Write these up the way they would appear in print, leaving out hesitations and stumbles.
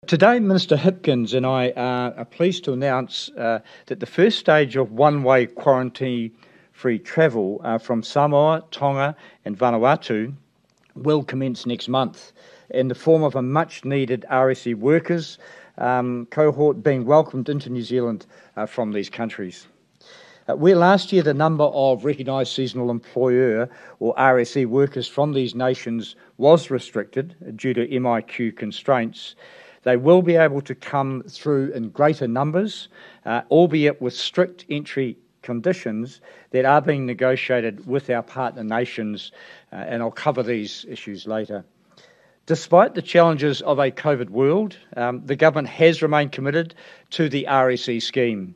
Today, Minister Hipkins and I are pleased to announce that the first stage of one-way quarantine-free travel from Samoa, Tonga and Vanuatu will commence next month in the form of a much-needed RSE workers cohort being welcomed into New Zealand from these countries. Where last year the number of recognised seasonal employer or RSE workers from these nations was restricted due to MIQ constraints, they will be able to come through in greater numbers, albeit with strict entry conditions that are being negotiated with our partner nations, and I'll cover these issues later. Despite the challenges of a COVID world, the government has remained committed to the RSE scheme.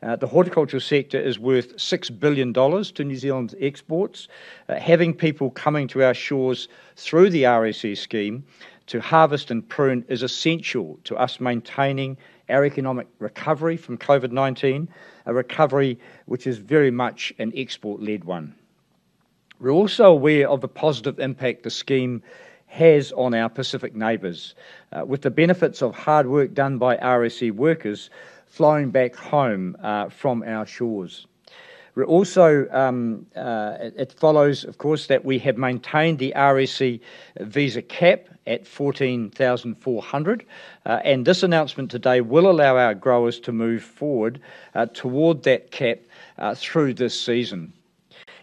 The horticultural sector is worth $6 billion to New Zealand's exports. Having people coming to our shores through the RSE scheme to harvest and prune is essential to us maintaining our economic recovery from COVID-19, a recovery which is very much an export-led one. We're also aware of the positive impact the scheme has on our Pacific neighbours, with the benefits of hard work done by RSE workers flowing back home from our shores. We're also, it follows, of course, that we have maintained the RSE visa cap at 14,400, and this announcement today will allow our growers to move forward toward that cap through this season.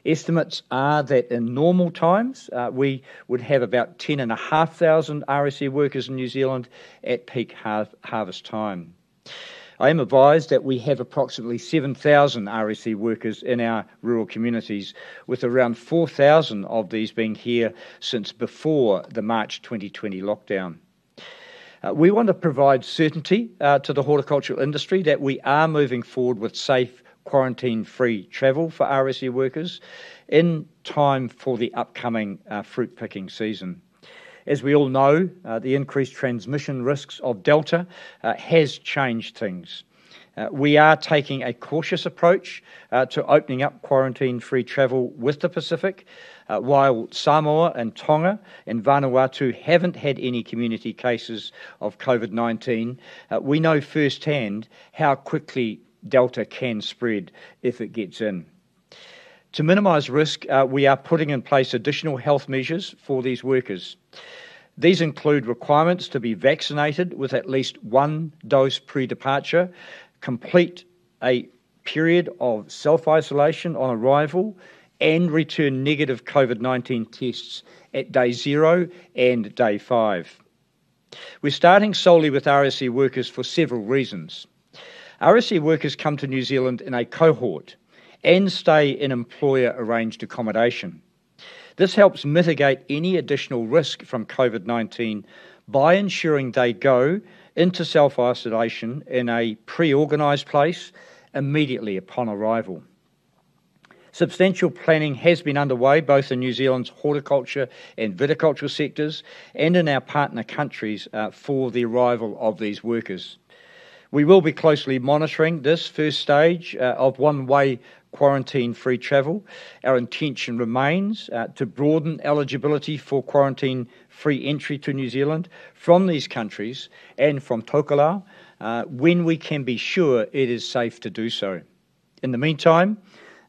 Estimates are that in normal times, we would have about 10,500 RSE workers in New Zealand at peak harvest time. I am advised that we have approximately 7,000 RSE workers in our rural communities, with around 4,000 of these being here since before the March 2020 lockdown. We want to provide certainty to the horticultural industry that we are moving forward with safe, quarantine-free travel for RSE workers in time for the upcoming fruit picking season. As we all know, the increased transmission risks of Delta has changed things. We are taking a cautious approach to opening up quarantine-free travel with the Pacific. While Samoa and Tonga and Vanuatu haven't had any community cases of COVID-19, we know firsthand how quickly Delta can spread if it gets in. To minimise risk, we are putting in place additional health measures for these workers. These include requirements to be vaccinated with at least one dose pre-departure, complete a period of self-isolation on arrival, and return negative COVID-19 tests at day 0 and day 5. We're starting solely with RSE workers for several reasons. RSE workers come to New Zealand in a cohort and stay in employer-arranged accommodation. This helps mitigate any additional risk from COVID-19 by ensuring they go into self-isolation in a pre-organised place immediately upon arrival. Substantial planning has been underway both in New Zealand's horticulture and viticulture sectors and in our partner countries for the arrival of these workers. We will be closely monitoring this first stage of one-way quarantine-free travel. Our intention remains to broaden eligibility for quarantine-free entry to New Zealand from these countries and from Tokelau when we can be sure it is safe to do so. In the meantime,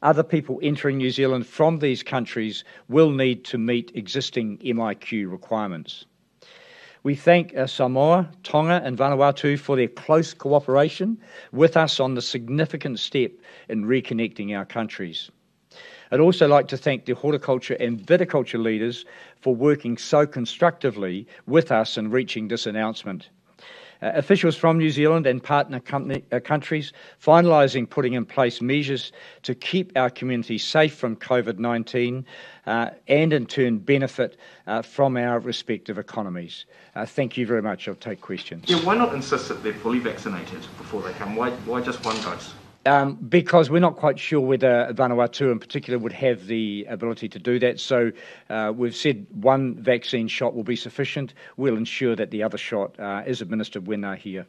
other people entering New Zealand from these countries will need to meet existing MIQ requirements. We thank Samoa, Tonga and Vanuatu for their close cooperation with us on the significant step in reconnecting our countries. I'd also like to thank the horticulture and viticulture leaders for working so constructively with us in reaching this announcement. Officials from New Zealand and partner countries finalising putting in place measures to keep our community safe from COVID-19 and in turn benefit from our respective economies. Thank you very much. I'll take questions. Yeah, why not insist that they're fully vaccinated before they come? Why just one dose? Because we're not quite sure whether Vanuatu in particular would have the ability to do that. So we've said one vaccine shot will be sufficient. We'll ensure that the other shot is administered when they're here.